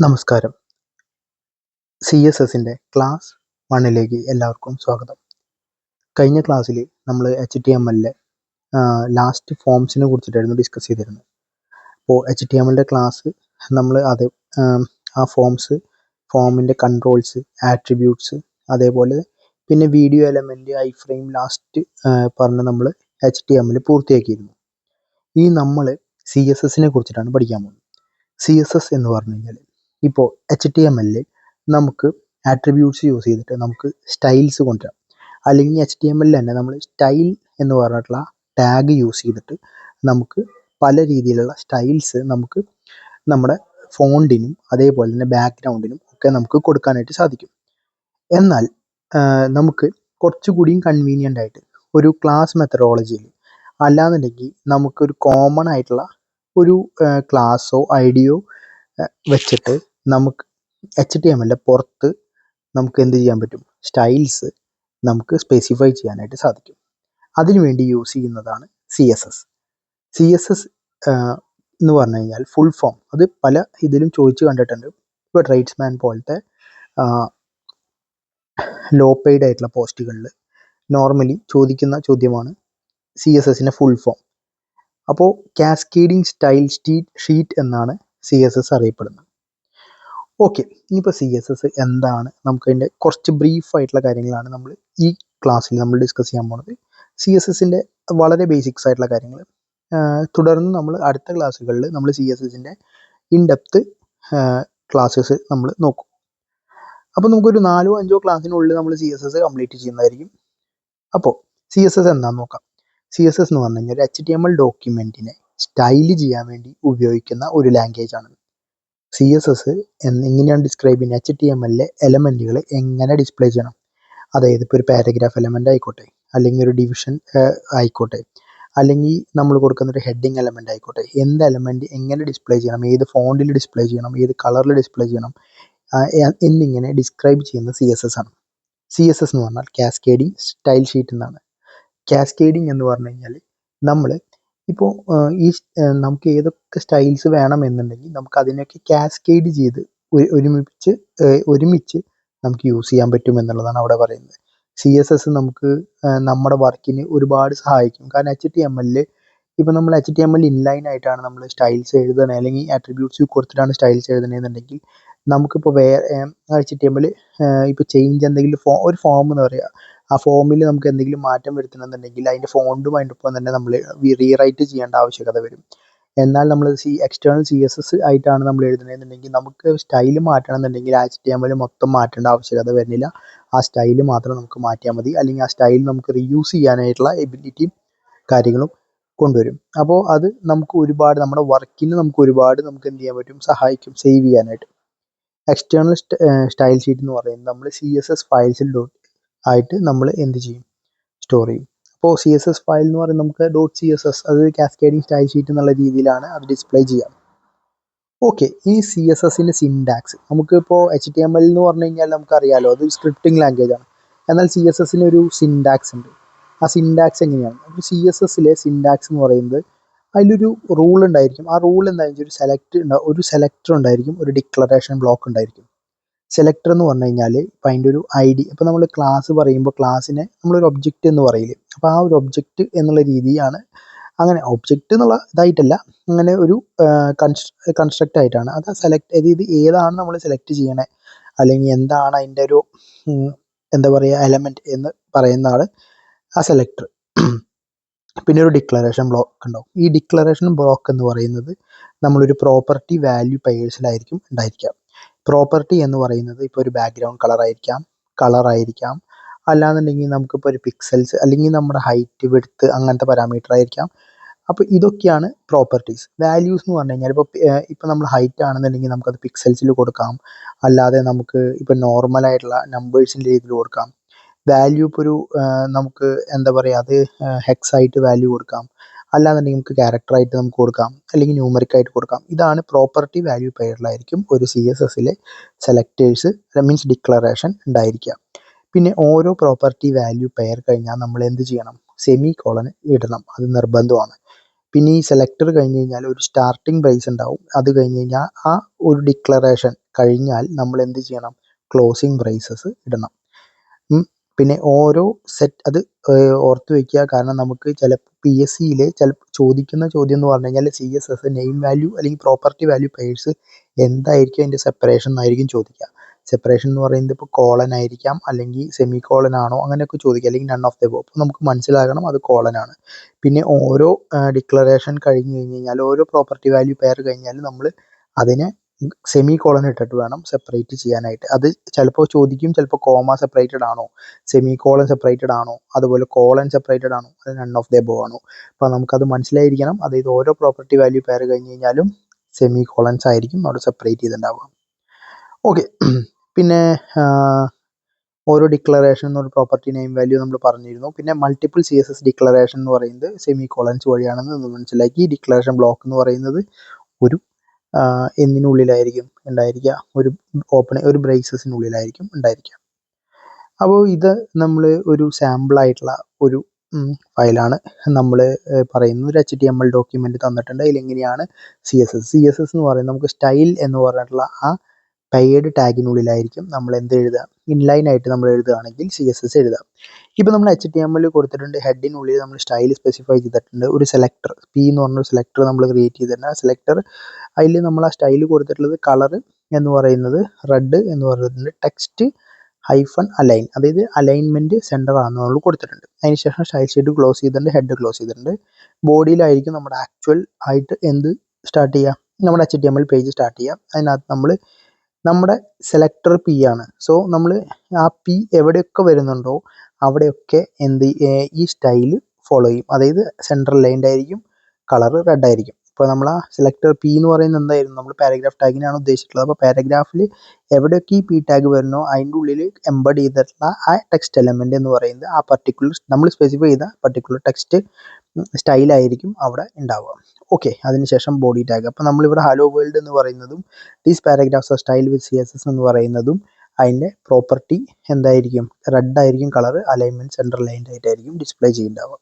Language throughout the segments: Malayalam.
നമസ്കാരം. CSSൻ്റെ ക്ലാസ് 1ലേക്ക് എല്ലാവർക്കും സ്വാഗതം. കഴിഞ്ഞ ക്ലാസ്സിൽ നമ്മൾ HTMLലെ ലാസ്റ്റ് ഫോംസിനെ കുറിച്ചിട്ടായിരുന്നു ഡിസ്കസ് ചെയ്തിരുന്നത്. അപ്പോൾ HTMLൻ്റെ ക്ലാസ് നമ്മൾ ആ ഫോമിൻ്റെ കൺട്രോൾസ്, ആട്രിബ്യൂട്ട്സ്, അതേപോലെ പിന്നെ video element, I frame last പറഞ്ഞ് നമ്മൾ HTML പൂർത്തിയാക്കിയിരുന്നു. ഇനി നമ്മൾ CSSനെ കുറിച്ചിട്ടാണ് പഠിക്കാൻ പോകുന്നത്. CSS എന്ന് പറഞ്ഞു കഴിഞ്ഞാൽ ഇപ്പോൾ HTMLൽ നമുക്ക് ആട്രിബ്യൂട്ട്സ് യൂസ് ചെയ്തിട്ട് നമുക്ക് സ്റ്റൈൽസ് കൊണ്ടുവരാം. അല്ലെങ്കിൽ HTMLൽ തന്നെ നമ്മൾ സ്റ്റൈൽ എന്ന് പറഞ്ഞിട്ടുള്ള ടാഗ് യൂസ് ചെയ്തിട്ട് നമുക്ക് പല രീതിയിലുള്ള സ്റ്റൈൽസ് നമുക്ക് നമ്മുടെ ഫോണ്ടിനും അതേപോലെ തന്നെ ബാക്ക്ഗ്രൗണ്ടിനും ഒക്കെ നമുക്ക് കൊടുക്കാനായിട്ട് സാധിക്കും. എന്നാൽ നമുക്ക് കുറച്ചുകൂടിയും കൺവീനിയൻ്റ് ആയിട്ട് ഒരു ക്ലാസ് മെത്തഡോളജിയിൽ അല്ലാന്നുണ്ടെങ്കിൽ നമുക്കൊരു കോമൺ ആയിട്ടുള്ള ഒരു ക്ലാസ്സോ ഐഡിയോ വെച്ചിട്ട് നമുക്ക് HTMLൻ്റെ പുറത്ത് നമുക്ക് എന്ത് ചെയ്യാൻ പറ്റും, സ്റ്റൈൽസ് നമുക്ക് സ്പെസിഫൈ ചെയ്യാനായിട്ട് സാധിക്കും. അതിനുവേണ്ടി യൂസ് ചെയ്യുന്നതാണ് CSS. CSS എന്ന് പറഞ്ഞു കഴിഞ്ഞാൽ ഫുൾ ഫോം, അത് പല ഇതിലും ചോദിച്ച് കണ്ടിട്ടുണ്ട്. ഇപ്പോൾ ട്രേഡ്സ്മാൻ പോലത്തെ ലോ പെയ്ഡ് ആയിട്ടുള്ള പോസ്റ്റുകളിൽ നോർമലി ചോദിക്കുന്ന ചോദ്യമാണ് CSSൻ്റെ ഫുൾ ഫോം. അപ്പോൾ കാസ്കേഡിങ് സ്റ്റൈൽ ഷീറ്റ് എന്നാണ് CSS അറിയപ്പെടുന്നത്. ഓക്കെ, ഇനിയിപ്പോൾ CSS എന്താണ്, നമുക്കതിൻ്റെ കുറച്ച് ബ്രീഫായിട്ടുള്ള കാര്യങ്ങളാണ് നമ്മൾ ഈ ക്ലാസ്സിൽ നമ്മൾ ഡിസ്കസ് ചെയ്യാൻ പോകുന്നത്. CSSൻ്റെ വളരെ ബേസിക്സ് ആയിട്ടുള്ള കാര്യങ്ങൾ. തുടർന്ന് നമ്മൾ അടുത്ത ക്ലാസ്സുകളിൽ നമ്മൾ CSSൻ്റെ ഇൻഡെപ്ത് ക്ലാസ്സസ് നമ്മൾ നോക്കും. അപ്പോൾ നമുക്കൊരു 4-5 ക്ലാസ്സിനുള്ളിൽ നമ്മൾ CSS കംപ്ലീറ്റ് ചെയ്യുന്നതായിരിക്കും. അപ്പോൾ CSS എന്താണെന്ന് നോക്കാം. CSS എന്ന് പറഞ്ഞു കഴിഞ്ഞാൽ HTML ഡോക്യുമെൻറ്റിനെ സ്റ്റൈല് ചെയ്യാൻ വേണ്ടി ഉപയോഗിക്കുന്ന ഒരു ലാംഗ്വേജ് ആണ്. CSS എങ്ങനെയാണ് ഡിസ്ക്രൈബ് ചെയ്യുന്നത്, HTMLലെ എലമെൻറ്റുകൾ എങ്ങനെ ഡിസ്പ്ലേ ചെയ്യണം, അതായത് ഇപ്പോൾ ഒരു പാരഗ്രാഫ് എലമെൻ്റ് ആയിക്കോട്ടെ, അല്ലെങ്കിൽ ഒരു ഡിവിഷൻ ആയിക്കോട്ടെ, അല്ലെങ്കിൽ നമ്മൾ കൊടുക്കുന്ന ഒരു ഹെഡിങ് എലമെൻ്റ് ആയിക്കോട്ടെ, എന്ത് എലമെൻറ്റ് എങ്ങനെ ഡിസ്പ്ലേ ചെയ്യണം, ഏത് ഫോണ്ടിൽ ഡിസ്പ്ലേ ചെയ്യണം, ഏത് കളറിൽ ഡിസ്പ്ലേ ചെയ്യണം എന്നിങ്ങനെ ഡിസ്ക്രൈബ് ചെയ്യുന്ന CSS ആണ്. CSS എന്ന് പറഞ്ഞാൽ കാസ്കേഡിങ് സ്റ്റൈൽ ഷീറ്റ് എന്നാണ്. കാസ്കേഡിങ് എന്ന് പറഞ്ഞു കഴിഞ്ഞാൽ നമ്മൾ ഇപ്പോൾ നമുക്ക് ഏതൊക്കെ സ്റ്റൈൽസ് വേണമെന്നുണ്ടെങ്കിൽ നമുക്ക് അതിനൊക്കെ കാസ്കേഡ് ചെയ്ത് ഒരുമിച്ച് നമുക്ക് യൂസ് ചെയ്യാൻ പറ്റും എന്നുള്ളതാണ് അവിടെ പറയുന്നത്. CSS നമുക്ക് നമ്മുടെ വർക്കിന് ഒരുപാട് സഹായിക്കും. കാരണം HTMLൽ ഇപ്പോൾ നമ്മൾ HTML ഇൻലൈൻ ആയിട്ടാണ് നമ്മൾ സ്റ്റൈൽസ് എഴുതണേ, അല്ലെങ്കിൽ ആട്രിബ്യൂട്ട്സ് കൊടുത്തിട്ടാണ് സ്റ്റൈൽസ് എഴുതണേന്നുണ്ടെങ്കിൽ നമുക്കിപ്പോൾ HTML ഇപ്പോൾ ചേഞ്ച് എന്തെങ്കിലും ഒരു ഫോം എന്ന് പറയുക, ആ ഫോമിൽ നമുക്ക് എന്തെങ്കിലും മാറ്റം വരുത്തണമെന്നുണ്ടെങ്കിൽ അതിൻ്റെ ഫോണ്ടും അതിൻ്റെ ഒപ്പം തന്നെ നമ്മൾ റീറൈറ്റ് ചെയ്യേണ്ട ആവശ്യകത വരും. എന്നാൽ നമ്മൾ എക്സ്റ്റേണൽ CSS ആയിട്ടാണ് നമ്മൾ എഴുതുന്നതെന്നുണ്ടെങ്കിൽ നമുക്ക് സ്റ്റൈൽ മാറ്റണം എന്നുണ്ടെങ്കിൽ HTML മൊത്തം മാറ്റേണ്ട ആവശ്യകത വരുന്നില്ല. ആ സ്റ്റൈൽ മാത്രം നമുക്ക് മാറ്റിയാൽ മതി, അല്ലെങ്കിൽ ആ സ്റ്റൈൽ നമുക്ക് റീയൂസ് ചെയ്യാനായിട്ടുള്ള എബിലിറ്റിയും കാര്യങ്ങളും കൊണ്ടുവരും. അപ്പോൾ അത് നമുക്ക് ഒരുപാട് നമ്മുടെ വർക്കിന് നമുക്ക് എന്ത് ചെയ്യാൻ പറ്റും, സഹായിക്കും സേവ് ചെയ്യാനായിട്ട്. എക്സ്റ്റേണൽ സ്റ്റൈൽ ഷീറ്റ് എന്ന് പറയുന്നത് നമ്മൾ CSS ഫയൽസിൽ ആയിട്ട് നമ്മൾ എന്ത് ചെയ്യും, സ്റ്റോർ ചെയ്യും. അപ്പോൾ CSS ഫയൽ എന്ന് പറയുന്നത് നമുക്ക് .css, അത് കാസ്കേഡിങ് സ്റ്റൈൽ ഷീറ്റ് എന്നുള്ള രീതിയിലാണ് അത് ഡിസ്പ്ലേ ചെയ്യാം. ഓക്കെ, ഇനി CSSൻ്റെ സിൻടാക്സ്. നമുക്കിപ്പോൾ HTML എന്ന് പറഞ്ഞു കഴിഞ്ഞാൽ നമുക്കറിയാലോ, അതൊരു സ്ക്രിപ്റ്റിംഗ് ലാംഗ്വേജ് ആണ്. എന്നാൽ CSSന് ഒരു സിൻടാക്സ് ഉണ്ട്. ആ സിൻടാക്സ് എങ്ങനെയാണ്? അപ്പോൾ CSSലെ സിൻടാക്സ് എന്ന് പറയുന്നത് അതിലൊരു റൂൾ ഉണ്ടായിരിക്കും. ആ റൂൾ എന്താണെന്ന് വെച്ചാൽ ഒരു സെലക്ടർ ഉണ്ടായിരിക്കും, ഒരു ഡിക്ലറേഷൻ ബ്ലോക്ക് ഉണ്ടായിരിക്കും. സെലക്ടർ എന്ന് പറഞ്ഞു കഴിഞ്ഞാൽ ഇപ്പം അതിൻ്റെ ഒരു ID, ഇപ്പോൾ നമ്മൾ ക്ലാസ് പറയുമ്പോൾ ക്ലാസ്സിനെ നമ്മളൊരു ഒബ്ജക്റ്റ് എന്ന് പറയില്ലേ, അപ്പോൾ ആ ഒരു ഒബ്ജക്റ്റ് എന്നുള്ള രീതിയാണ്. അങ്ങനെ ഒബ്ജക്റ്റ് എന്നുള്ള ഇതായിട്ടല്ല, അങ്ങനെ ഒരു കൺസ്ട്രക്റ്റ് ആയിട്ടാണ് അത് അതായത് ഏതാണ് നമ്മൾ സെലക്ട് ചെയ്യണേ, അല്ലെങ്കിൽ എന്താണ് അതിൻ്റെ ഒരു എന്താ പറയുക എലമെൻറ്റ് എന്ന് പറയുന്നതാണ് ആ സെലക്ടർ. പിന്നെ ഒരു ഡിക്ലറേഷൻ ബ്ലോക്ക് ഉണ്ടാവും. ഈ ഡിക്ലറേഷൻ ബ്ലോക്ക് എന്ന് പറയുന്നത് നമ്മളൊരു പ്രോപ്പർട്ടി വാല്യൂ പെയേഴ്സിലായിരിക്കും ഉണ്ടായിരിക്കുക. പ്രോപ്പർട്ടി എന്ന് പറയുന്നത് ഇപ്പോൾ ഒരു ബാക്ക്ഗ്രൗണ്ട് കളറായിരിക്കാം, അല്ലാന്നുണ്ടെങ്കിൽ നമുക്കിപ്പോൾ ഒരു പിക്സൽസ്, അല്ലെങ്കിൽ നമ്മുടെ ഹൈറ്റ്, വിഡ്ത്ത്, അങ്ങനത്തെ പാരാമീറ്റർ ആയിരിക്കാം. അപ്പോൾ ഇതൊക്കെയാണ് പ്രോപ്പർട്ടീസ്. വാല്യൂസ് എന്ന് പറഞ്ഞു കഴിഞ്ഞാൽ ഇപ്പോൾ നമ്മൾ ഹൈറ്റ് ആണെന്നുണ്ടെങ്കിൽ നമുക്കത് പിക്സൽസിൽ കൊടുക്കാം, അല്ലാതെ നമുക്ക് ഇപ്പോൾ നോർമലായിട്ടുള്ള നമ്പേഴ്സിൻ്റെ രീതിയിൽ കൊടുക്കാം. വാല്യൂ ഇപ്പോൾ ഒരു നമുക്ക് എന്താ പറയുക, അത് ഹെക്സ് ആയിട്ട് വാല്യൂ കൊടുക്കാം, അല്ലാന്നുണ്ടെങ്കിൽ നമുക്ക് ക്യാരക്ടറായിട്ട് നമുക്ക് കൊടുക്കാം, അല്ലെങ്കിൽ ന്യൂമറിക്കായിട്ട് കൊടുക്കാം. ഇതാണ് പ്രോപ്പർട്ടി വാല്യൂ പെയറിലായിരിക്കും ഒരു CSSലെ സെലക്ടേഴ്സ് മീൻസ് ഡിക്ലറേഷൻ ഉണ്ടായിരിക്കുക. പിന്നെ ഓരോ പ്രോപ്പർട്ടി വാല്യൂ പെയർ കഴിഞ്ഞാൽ നമ്മൾ എന്ത് ചെയ്യണം, സെമി കോളൻ ഇടണം, അത് നിർബന്ധമാണ്. പിന്നെ ഈ സെലക്ടർ കഴിഞ്ഞ് കഴിഞ്ഞാൽ ഒരു സ്റ്റാർട്ടിംഗ് പ്രൈസ് ഉണ്ടാവും. അത് കഴിഞ്ഞ് കഴിഞ്ഞാൽ ആ ഒരു ഡിക്ലറേഷൻ കഴിഞ്ഞാൽ നമ്മൾ എന്ത് ചെയ്യണം, ക്ലോസിംഗ് പ്രൈസസ് ഇടണം. പിന്നെ ഓരോ സെറ്റ് അത് ഓർത്ത് വയ്ക്കുക. കാരണം നമുക്ക് ചിലപ്പോൾ PSCയിൽ ചോദിക്കുന്ന ചോദ്യം എന്ന് പറഞ്ഞു കഴിഞ്ഞാൽ CSS നെയിം വാല്യൂ അല്ലെങ്കിൽ പ്രോപ്പർട്ടി വാല്യൂ പെയർസ് എന്തായിരിക്കും അതിൻ്റെ സെപ്പറേഷൻ എന്നായിരിക്കും ചോദിക്കുക. സെപ്പറേഷൻ എന്ന് പറയുന്നത് ഇപ്പോൾ കോളൻ ആയിരിക്കാം, അല്ലെങ്കിൽ സെമി കോളൻ ആണോ, അങ്ങനെയൊക്കെ ചോദിക്കുക, അല്ലെങ്കിൽ നൺ ഓഫ് ദ എബോവ്. അപ്പോൾ നമുക്ക് മനസ്സിലാകണം അത് കോളൻ ആണ്. പിന്നെ ഓരോ ഡിക്ലറേഷൻ കഴിഞ്ഞ് കഴിഞ്ഞാൽ ഓരോ പ്രോപ്പർട്ടി വാല്യൂ പെയർ കഴിഞ്ഞാൽ നമ്മൾ അതിനെ സെമി കോളൻ ഇട്ടിട്ട് വേണം സെപ്പറേറ്റ് ചെയ്യാനായിട്ട്. അത് ചിലപ്പോൾ ചോദിക്കും, ചിലപ്പോൾ കോമ സെപ്പറേറ്റഡ് ആണോ, സെമി കോളൻ സെപ്പറേറ്റഡ് ആണോ, അതുപോലെ കോളൻ സെപ്പറേറ്റഡ് ആണോ, അത് നൺ ഓഫ് ദ എബോവ് ആണോ. അപ്പോൾ നമുക്കത് മനസ്സിലായിരിക്കണം. അതായത് ഓരോ പ്രോപ്പർട്ടി വാല്യൂ പെയർ കഴിഞ്ഞ് കഴിഞ്ഞാലും സെമി കോളൻസ് ആയിരിക്കും അവിടെ സെപ്പറേറ്റ് ചെയ്തിട്ടുണ്ടാവുക. ഓക്കെ. പിന്നെ ഓരോ ഡിക്ലറേഷൻ എന്നൊരു പ്രോപ്പർട്ടി നെയിം വാല്യൂ നമ്മൾ പറഞ്ഞിരുന്നു. പിന്നെ മൾട്ടിപ്പിൾ CSS ഡിക്ലറേഷൻ എന്ന് പറയുന്നത് സെമി കോളൻസ് വഴിയാണെന്ന് നമ്മൾ മനസ്സിലാക്കി. ഡിക്ലറേഷൻ ബ്ലോക്ക് എന്ന് പറയുന്നത് ഒരു എന്നിനുള്ളിലായിരിക്കും ഉണ്ടായിരിക്കുക, ഒരു ബ്രേസസിനുള്ളിലായിരിക്കും ഉണ്ടായിരിക്കുക. അപ്പോൾ ഇത് നമ്മൾ ഒരു സാമ്പിളായിട്ടുള്ള ഒരു ഫയലാണ് നമ്മൾ പറയുന്നത്. ഒരു HTML ഡോക്യുമെൻ്റ് തന്നിട്ടുണ്ട്. അതിലെങ്ങനെയാണ് CSS എന്ന് പറയുന്നത്, നമുക്ക് സ്റ്റൈൽ എന്ന് പറഞ്ഞിട്ടുള്ള ആ പെയ്ഡ് ടാഗിനുള്ളിലായിരിക്കും നമ്മൾ എന്ത് എഴുതുക, ഇൻലൈൻ ആയിട്ട് നമ്മൾ എഴുതുകയാണെങ്കിൽ CSS എഴുതുക. ഇപ്പോൾ നമ്മൾ HTML കൊടുത്തിട്ടുണ്ട്, ഹെഡിനുള്ളിൽ നമ്മൾ സ്റ്റൈൽ സ്പെസിഫൈ ചെയ്തിട്ടുണ്ട്. ഒരു സെലക്ടർ P എന്ന് പറഞ്ഞൊരു സെലക്ടർ നമ്മൾ ക്രിയേറ്റ് ചെയ്തിട്ടുണ്ട്. ആ സെലക്ടർ അതിൽ നമ്മൾ ആ സ്റ്റൈൽ കൊടുത്തിട്ടുള്ളത് കളർ എന്ന് പറയുന്നത് റെഡ് എന്ന് പറയുന്നത് ടെക്സ്റ്റ് -അലൈൻ, അതായത് അലൈൻമെൻറ്റ് സെൻറ്റർ ആണെന്ന് നമ്മൾ കൊടുത്തിട്ടുണ്ട്. അതിനുശേഷം സ്റ്റൈൽ ഷീറ്റ് ക്ലോസ് ചെയ്തിട്ടുണ്ട്, ഹെഡ് ക്ലോസ് ചെയ്തിട്ടുണ്ട്. ബോഡിയിലായിരിക്കും നമ്മുടെ ആക്ച്വൽ ആയിട്ട് എന്ത് സ്റ്റാർട്ട് ചെയ്യുക, നമ്മുടെ HTML പേജ് സ്റ്റാർട്ട് ചെയ്യുക. അതിനകത്ത് നമ്മൾ നമ്മുടെ സെലക്ടർ P ആണ്. സോ നമ്മൾ ആ P എവിടെയൊക്കെ വരുന്നുണ്ടോ അവിടെയൊക്കെ ഈ സ്റ്റൈല് ഫോളോ ചെയ്യും. അതായത് സെൻട്രൽ ലൈൻഡ് ആയിരിക്കും, കളർ റെഡ് ആയിരിക്കും. ഇപ്പോൾ നമ്മൾ ആ സെലക്ടർ P എന്ന് പറയുന്നത് എന്തായിരുന്നു, നമ്മൾ പാരഗ്രാഫ് ടാഗിനാണ് ഉദ്ദേശിച്ചിട്ടുള്ളത്. അപ്പോൾ പാരഗ്രാഫിൽ എവിടെയൊക്കെ ഈ P ടാഗ് വരുന്നോ അതിൻ്റെ ഉള്ളിൽ എംബഡ് ചെയ്തിട്ടുള്ള ആ ടെക്സ്റ്റ് എലമെൻ്റ് എന്ന് പറയുന്നത് ആ പർട്ടിക്കുലർ നമ്മൾ സ്പെസിഫൈ ചെയ്ത പർട്ടിക്കുലർ ടെക്സ്റ്റ് സ്റ്റൈലായിരിക്കും അവിടെ ഉണ്ടാവുക. ഓക്കെ. അതിനുശേഷം ബോഡി ടാഗ്. അപ്പോൾ നമ്മളിവിടെ ഹലോ വേൾഡ് എന്ന് പറയുന്നതും these paragraphs are style with CSS എന്ന് പറയുന്നതും അതിൻ്റെ പ്രോപ്പർട്ടി എന്തായിരിക്കും, റെഡ് ആയിരിക്കും കളർ, അലൈൻമെൻറ്റ് സെൻട്രൽ ലൈൻഡ് ആയിട്ടായിരിക്കും ഡിസ്പ്ലേ ചെയ്യുന്നുണ്ടാവുക.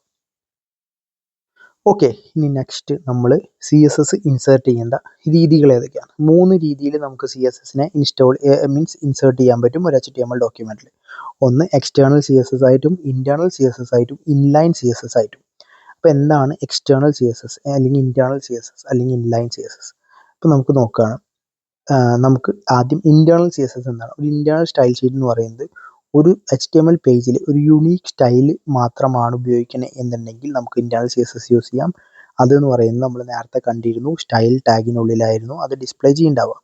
ഓക്കെ. ഇനി നെക്സ്റ്റ് നമ്മൾ CSS ഇൻസേർട്ട് ചെയ്യേണ്ട രീതികൾ ഏതൊക്കെയാണ്. 3 രീതിയിൽ നമുക്ക് CSSനെ ഇൻസേർട്ട് ചെയ്യാൻ പറ്റും ഒരു HTML ഡോക്യുമെൻറ്റിൽ. ഒന്ന് എക്സ്റ്റേണൽ CSS ആയിട്ടും, ഇൻറ്റേർണൽ CSS ആയിട്ടും, ഇൻലൈൻ CSS ആയിട്ടും. അപ്പോൾ എന്താണ് എക്സ്റ്റേണൽ CSS അല്ലെങ്കിൽ ഇൻറ്റേർണൽ CSS അല്ലെങ്കിൽ ഇൻലൈൻ CSS? അപ്പോൾ നമുക്ക് നോക്കുകയാണ്. നമുക്ക് ആദ്യം ഇൻറ്റേർണൽ CSS എന്താണ്. ഒരു ഇൻറ്റേർണൽ സ്റ്റൈൽ ഷീറ്റ് എന്ന് പറയുന്നത് ഒരു HTML പേജിൽ ഒരു യുണീക്ക് സ്റ്റൈൽ മാത്രമാണ് ഉപയോഗിക്കുന്നത് എന്നുണ്ടെങ്കിൽ നമുക്ക് ഇൻറ്റേർണൽ CSS യൂസ് ചെയ്യാം. അതെന്ന് പറയുന്നത് നമ്മൾ നേരത്തെ കണ്ടിരുന്നു, സ്റ്റൈൽ ടാഗിനുള്ളിലായിരുന്നു അത് ഡിസ്പ്ലേ ചെയ്യുന്നുണ്ടാവുക.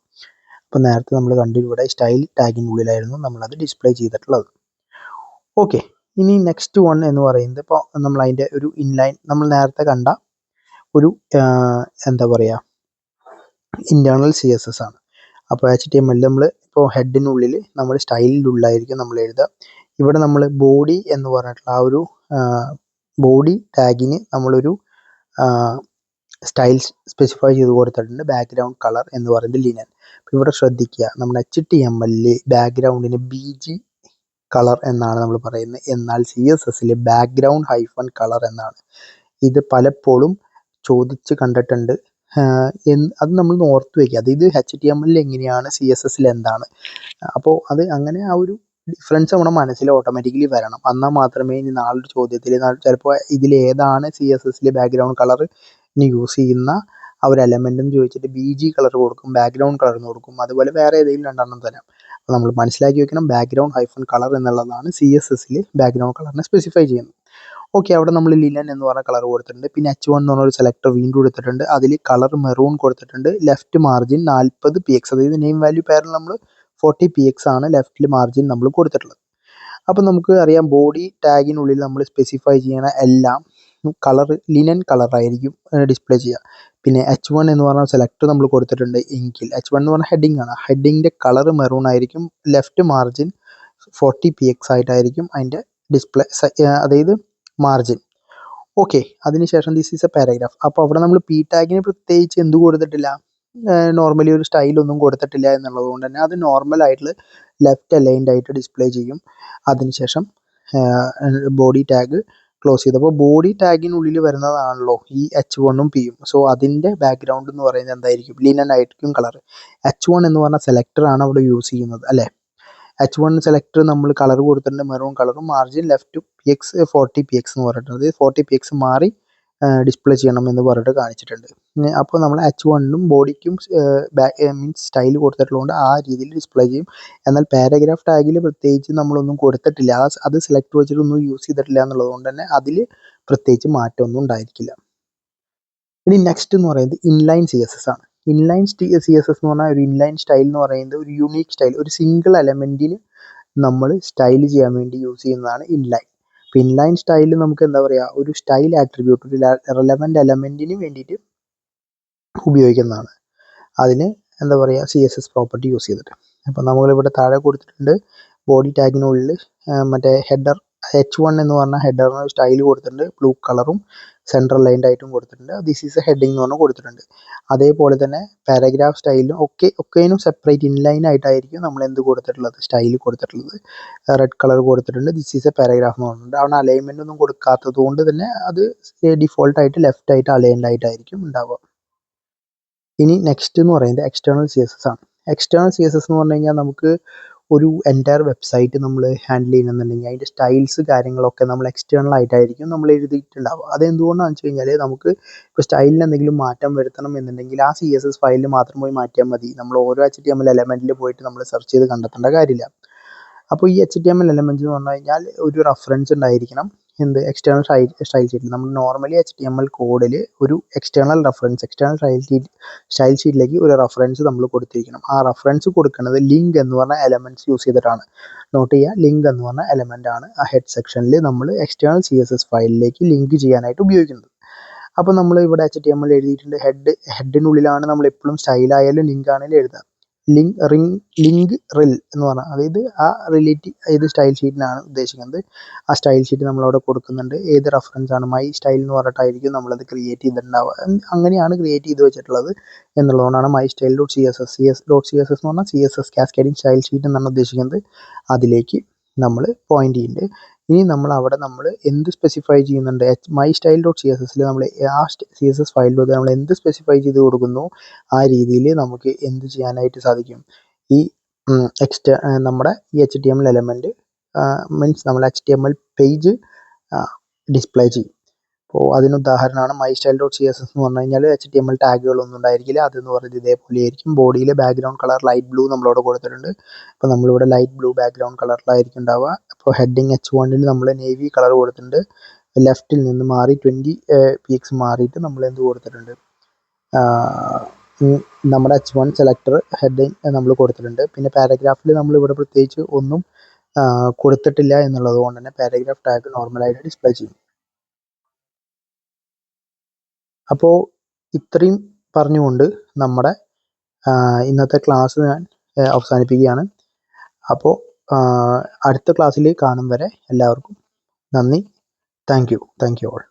അപ്പോൾ നേരത്തെ നമ്മൾ കണ്ടിവിടെ സ്റ്റൈൽ ടാഗിനുള്ളിലായിരുന്നു നമ്മളത് ഡിസ്പ്ലേ ചെയ്തിട്ടുള്ളത്. ഓക്കെ. ഇനി നെക്സ്റ്റ് വൺ എന്ന് പറയുന്നത് ഇപ്പോൾ നമ്മൾ അതിൻ്റെ ഒരു ഇൻലൈൻ നമ്മൾ നേരത്തെ കണ്ട ഒരു എന്താ പറയുക ഇൻറ്റേർണൽ CSS ആണ്. അപ്പോൾ HTML നമ്മൾ ഇപ്പോൾ ഹെഡിനുള്ളിൽ നമ്മൾ സ്റ്റൈലിനുള്ളിലായിരിക്കും നമ്മൾ എഴുതുക. ഇവിടെ നമ്മൾ ബോഡി എന്ന് പറഞ്ഞിട്ടുള്ള ആ ഒരു ബോഡി ടാഗിന് നമ്മളൊരു സ്റ്റൈൽ സ്പെസിഫൈ ചെയ്ത് കൊടുത്തിട്ടുണ്ട്. ബാക്ക്ഗ്രൗണ്ട് കളർ എന്ന് പറയുന്നത് ലിനൻ. അപ്പോൾ ഇവിടെ ശ്രദ്ധിക്കുക, നമ്മുടെ HTML ബാക്ക്ഗ്രൗണ്ടിന് BG കളർ എന്നാണ് നമ്മൾ പറയുന്നത്, എന്നാൽ CSSൽ ബാക്ക്ഗ്രൗണ്ട് -കളർ എന്നാണ്. ഇത് പലപ്പോഴും ചോദിച്ച് കണ്ടിട്ടുണ്ട്. അത് നമ്മൾ ഓർത്ത് വയ്ക്കുക. അതായത് HTML എങ്ങനെയാണ്, CSSൽ എന്താണ്. അപ്പോൾ അത് അങ്ങനെ ആ ഒരു ഡിഫറൻസ് നമ്മുടെ മനസ്സിൽ ഓട്ടോമാറ്റിക്കലി വരണം. എന്നാൽ മാത്രമേ ഇനി നാളൊരു ചോദ്യത്തിൽ ചിലപ്പോൾ ഇതിലേതാണ് CSSൽ ബാക്ക്ഗ്രൗണ്ട് കളർ യൂസ് ചെയ്യുന്ന ആ ഒരു എലമെൻ്റ് എന്ന് ചോദിച്ചിട്ട് BG കളർ കൊടുക്കും, ബാക്ക്ഗ്രൗണ്ട് കളർ എന്ന് കൊടുക്കും, അതുപോലെ വേറെ ഏതെങ്കിലും രണ്ടെണ്ണം തരാം. അപ്പോൾ നമ്മൾ മനസ്സിലാക്കി വെക്കണം, ബാക്ക്ഗ്രൗണ്ട് -കളർ എന്നുള്ളതാണ് CSSൽ ബാക്ക്ഗ്രൗണ്ട് കളറിനെ സ്പെസിഫൈ ചെയ്യുന്നത്. ഓക്കെ. അവിടെ നമ്മൾ ലിനൻ എന്ന് പറഞ്ഞ കളർ കൊടുത്തിട്ടുണ്ട്. പിന്നെ H1 എന്ന് പറഞ്ഞൊരു സെലക്ടർ വീണ്ടും കൊടുത്തിട്ടുണ്ട്. അതിൽ കളർ മെറൂൺ കൊടുത്തിട്ടുണ്ട്. ലെഫ്റ്റ് മാർജിൻ 40 px, അതായത് നെയിം വാല്യൂ പെയറിൽ നമ്മൾ 40 px ആണ് ലെഫ്റ്റിൽ മാർജിൻ നമ്മൾ കൊടുത്തിട്ടുള്ളത്. അപ്പോൾ നമുക്ക് അറിയാം ബോഡി ടാഗിനുള്ളിൽ നമ്മൾ സ്പെസിഫൈ ചെയ്യണ എല്ലാം കളർ ലിനൻ കളറായിരിക്കും ഡിസ്പ്ലേ ചെയ്യുക. പിന്നെ H1 എന്ന് പറഞ്ഞ സെലക്ടർ നമ്മൾ കൊടുത്തിട്ടുണ്ട് എങ്കിൽ H1 എന്ന് പറഞ്ഞാൽ ഹെഡിങ് ആണ്. ഹെഡിങ്ങിൻ്റെ കളർ മെറൂൺ ആയിരിക്കും, ലെഫ്റ്റ് മാർജിൻ 40 px ആയിട്ടായിരിക്കും അതിൻ്റെ ഡിസ്പ്ലേ, അതായത് മാർജിൻ. ഓക്കെ. അതിനുശേഷം ദിസ് ഈസ് എ പാരഗ്രാഫ്. അപ്പോൾ അവിടെ നമ്മൾ P ടാഗിന് പ്രത്യേകിച്ച് എന്ത് കൊടുത്തിട്ടില്ല, നോർമലി ഒരു സ്റ്റൈലൊന്നും കൊടുത്തിട്ടില്ല എന്നുള്ളത് കൊണ്ട് തന്നെ അത് നോർമലായിട്ടുള്ള ലെഫ്റ്റ് അലൈൻഡ് ആയിട്ട് ഡിസ്പ്ലേ ചെയ്യും. അതിനുശേഷം ബോഡി ടാഗ് ക്ലോസ് ചെയ്തു. അപ്പോൾ ബോഡി ടാഗിനുള്ളിൽ വരുന്നതാണല്ലോ ഈ H1ഉം Pയും. സോ അതിൻ്റെ ബാക്ക്ഗ്രൗണ്ട് എന്ന് പറയുന്നത് എന്തായിരിക്കും? ലിനൻ ആയിരിക്കും കളർ. H1 എന്ന് പറഞ്ഞ സെലക്ടറാണ് അവിടെ യൂസ് ചെയ്യുന്നത് അല്ലേ. H1 സെലക്ടർ നമ്മൾ കളർ കൊടുത്തിട്ടുണ്ട് മെറൂൺ കളറും. മാർജിൻ ലെഫ്റ്റ് PX 40 px എന്ന് പറഞ്ഞിട്ടുണ്ട്. 40 px മാറി ഡിസ്പ്ലേ ചെയ്യണം എന്ന് പറഞ്ഞിട്ട് കാണിച്ചിട്ടുണ്ട്. അപ്പോൾ നമ്മൾ H1നും ബോഡിക്കും മീൻസ് സ്റ്റൈൽ കൊടുത്തിട്ടുള്ളതുകൊണ്ട് ആ രീതിയിൽ ഡിസ്പ്ലേ ചെയ്യും. എന്നാൽ പാരഗ്രാഫ് ടാഗിൽ പ്രത്യേകിച്ച് നമ്മളൊന്നും കൊടുത്തിട്ടില്ല. അത് സെലക്ട് വെച്ചിട്ടൊന്നും യൂസ് ചെയ്തിട്ടില്ല എന്നുള്ളത് കൊണ്ട് തന്നെ അതിൽ പ്രത്യേകിച്ച് മാറ്റമൊന്നും ഉണ്ടായിരിക്കില്ല. ഇനി നെക്സ്റ്റ് എന്ന് പറയുന്നത് ഇൻലൈൻ CSS ആണ്. ഇൻലൈൻ CSS എന്ന് പറഞ്ഞാൽ ഒരു ഇൻലൈൻ സ്റ്റൈൽ എന്ന് പറയുന്നത് ഒരു യൂണീക്ക് സ്റ്റൈൽ, ഒരു സിംഗിൾ എലമെൻറ്റിന് നമ്മൾ സ്റ്റൈൽ ചെയ്യാൻ വേണ്ടി യൂസ് ചെയ്യുന്നതാണ് ഇൻലൈൻ. അപ്പോൾ ഇൻലൈൻ സ്റ്റൈലിൽ നമുക്ക് എന്താ പറയുക, ഒരു സ്റ്റൈൽ ആട്രിബ്യൂട്ട്, ഒരു റെലവൻറ്റ് എലമെൻറ്റിന് വേണ്ടിയിട്ട് ഉപയോഗിക്കുന്നതാണ്. അതിന് എന്താ പറയുക, CSS പ്രോപ്പർട്ടി യൂസ് ചെയ്തിട്ട്. അപ്പോൾ നമ്മളിവിടെ താഴെ കൊടുത്തിട്ടുണ്ട് ബോഡി ടാഗിനുള്ളിൽ മറ്റേ ഹെഡർ H1 എന്ന് പറഞ്ഞാൽ ഹെഡറിന് സ്റ്റൈൽ കൊടുത്തിട്ടുണ്ട്, ബ്ലൂ കളറും സെൻട്രൽ ലൈൻഡ് ആയിട്ടും കൊടുത്തിട്ടുണ്ട്. ദിസ് ഈസ് എ ഹെഡിങ് എന്ന് പറഞ്ഞാൽ കൊടുത്തിട്ടുണ്ട്. അതേപോലെ തന്നെ പാരഗ്രാഫ് സ്റ്റൈലിലും ഒക്കെയും സെപ്പറേറ്റ് ഇൻലൈൻ ആയിട്ടായിരിക്കും നമ്മൾ എന്ത് കൊടുത്തിട്ടുള്ളത്, സ്റ്റൈൽ കൊടുത്തിട്ടുള്ളത്. റെഡ് കളർ കൊടുത്തിട്ടുണ്ട്, ദിസ് ഈസ് എ പാരഗ്രാഫ് എന്ന് പറഞ്ഞിട്ടുണ്ട്. അവിടെ അലൈൻമെൻ്റ് ഒന്നും കൊടുക്കാത്തത് കൊണ്ട് തന്നെ അത് ഡിഫോൾട്ടായിട്ട് ലെഫ്റ്റ് ആയിട്ട് അലൈൻഡ് ആയിട്ടായിരിക്കും ഉണ്ടാവുക. ഇനി നെക്സ്റ്റ് എന്ന് പറയുന്നത് എക്സ്റ്റേണൽ CSS ആണ്. എക്സ്റ്റേണൽ CSS എന്ന് പറഞ്ഞു കഴിഞ്ഞാൽ നമുക്ക് ഒരു എൻറ്റയർ വെബ്സൈറ്റ് നമ്മൾ ഹാൻഡിൽ ചെയ്യുന്നുണ്ടെങ്കിൽ അതിൻ്റെ സ്റ്റൈൽസ് കാര്യങ്ങളൊക്കെ നമ്മൾ എക്സ്റ്റേണൽ ആയിട്ടായിരിക്കും നമ്മൾ എഴുതിയിട്ടുണ്ടാവുക. അതെന്തുകൊണ്ടാണെന്ന് വെച്ച് കഴിഞ്ഞാൽ നമുക്ക് ഇപ്പോൾ സ്റ്റൈലിന് എന്തെങ്കിലും മാറ്റം വരുത്തണം എന്നുണ്ടെങ്കിൽ ആ CSS ഫയലിൽ മാത്രം പോയി മാറ്റിയാൽ മതി. നമ്മൾ ഓരോ HTML എലമെൻറ്റിൽ പോയിട്ട് നമ്മൾ സെർച്ച് ചെയ്ത് കണ്ടെത്തേണ്ട കാര്യമില്ല. അപ്പോൾ ഈ HTML എലമെൻറ്റ് എന്ന് പറഞ്ഞു കഴിഞ്ഞാൽ ഒരു റെഫറൻസ് ഉണ്ടായിരിക്കണം. എന്ത് എക്സ്റ്റേണൽ സ്റ്റൈൽ ഷീറ്റിൽ നമ്മൾ നോർമലി HTML കോഡിൽ ഒരു എക്സ്റ്റേണൽ റെഫറൻസ്, എക്സ്റ്റേണൽ സ്റ്റൈൽ ഷീറ്റിലേക്ക് ഒരു റെഫറൻസ് നമ്മൾ കൊടുത്തിരിക്കണം. ആ റെഫറൻസ് കൊടുക്കുന്നത് ലിങ്ക് എന്ന് പറഞ്ഞ എലമെൻറ്റ്സ് യൂസ് ചെയ്തിട്ടാണ്. നോട്ട് ചെയ്യുക, ലിങ്ക് എന്ന് പറഞ്ഞ എലമെൻ്റ് ആണ് ആ ഹെഡ് സെക്ഷനിൽ നമ്മൾ എക്സ്റ്റേണൽ CSS ഫയലിലേക്ക് ലിങ്ക് ചെയ്യാനായിട്ട് ഉപയോഗിക്കുന്നത്. അപ്പോൾ നമ്മൾ ഇവിടെ HTML എഴുതിയിട്ടുണ്ട്, ഹെഡിനുള്ളിലാണ് നമ്മൾ എപ്പോഴും സ്റ്റൈലായാലും ലിങ്ക് ആണെങ്കിലും എഴുതുക. ലിങ്ക് റിൽ എന്ന് പറഞ്ഞാൽ അതായത് ആ റിലേറ്റ് ഏത് സ്റ്റൈൽ ഷീറ്റിനാണ് ഉദ്ദേശിക്കുന്നത് ആ സ്റ്റൈൽ ഷീറ്റ് നമ്മളവിടെ കൊടുക്കുന്നുണ്ട്. ഏത് റെഫറൻസ് ആണ്, മൈ സ്റ്റൈൽ എന്ന് പറഞ്ഞിട്ടായിരിക്കും നമ്മളത് ക്രിയേറ്റ് ചെയ്തിട്ടുണ്ടാവുക. അങ്ങനെയാണ് ക്രിയേറ്റ് ചെയ്ത് വെച്ചിട്ടുള്ളത് എന്നുള്ളതുകൊണ്ടാണ് മൈ സ്റ്റൈൽ .css എന്ന് പറഞ്ഞാൽ CSS കാസ്കേഡിംഗ് സ്റ്റൈൽ ഷീറ്റ് എന്നാണ് ഉദ്ദേശിക്കുന്നത്. അതിലേക്ക് നമ്മൾ പോയിന്റ് ചെയ്യുന്നുണ്ട്. ഇനി നമ്മൾ എന്ത് സ്പെസിഫൈ ചെയ്യുന്നുണ്ട്, മൈ സ്റ്റൈൽ .cssൽ നമ്മൾ ആ CSS ഫയലിലൂടെ നമ്മൾ എന്ത് സ്പെസിഫൈ ചെയ്ത് കൊടുക്കുന്നു ആ രീതിയിൽ നമുക്ക് എന്ത് ചെയ്യാനായിട്ട് സാധിക്കും, ഈ നമ്മുടെ ഈ HTML എലമെൻറ്റ് മീൻസ് നമ്മൾ HTML പേജ് ഡിസ്പ്ലേ ചെയ്യും. അപ്പോൾ അതിന് ഉദാഹരണമാണ് മൈ സ്റ്റൈൽ .css എന്ന് പറഞ്ഞു കഴിഞ്ഞാൽ HTML ടാഗുകളൊന്നും ഉണ്ടായിരിക്കില്ല. അതെന്ന് പറയുന്നത് ഇതേപോലെ ആയിരിക്കും. ബോഡിയിലെ ബാക്ക്ഗ്രൗണ്ട് കളർ ലൈറ്റ് ബ്ലൂ നമ്മളവിടെ കൊടുത്തിട്ടുണ്ട്. അപ്പോൾ നമ്മളിവിടെ ലൈറ്റ് ബ്ലൂ ബാക്ക്ഗ്രൗണ്ട് കളറിലായിരിക്കും ഉണ്ടാവുക. അപ്പോൾ ഹെഡിങ് H1ൽ നമ്മൾ നേവി കളർ കൊടുത്തിട്ടുണ്ട്. ലെഫ്റ്റിൽ നിന്ന് മാറി 20 px മാറിയിട്ട് നമ്മൾ എന്ത് കൊടുത്തിട്ടുണ്ട്, നമ്മുടെ H1 സെലക്ടർ ഹെഡിങ് നമ്മൾ കൊടുത്തിട്ടുണ്ട്. പിന്നെ പാരഗ്രാഫിൽ നമ്മളിവിടെ പ്രത്യേകിച്ച് ഒന്നും കൊടുത്തിട്ടില്ല എന്നുള്ളത് കൊണ്ട് തന്നെ പാരഗ്രാഫ് ടാഗ് നോർമലായിട്ട് ഡിസ്പ്ലേ ചെയ്യും. അപ്പോൾ ഇത്രയും പറഞ്ഞുകൊണ്ട് നമ്മുടെ ഇന്നത്തെ ക്ലാസ് ഞാൻ അവസാനിപ്പിക്കുകയാണ്. അപ്പോൾ അടുത്ത ക്ലാസ്സിൽ കാണും വരെ എല്ലാവർക്കും നന്ദി. Thank you all.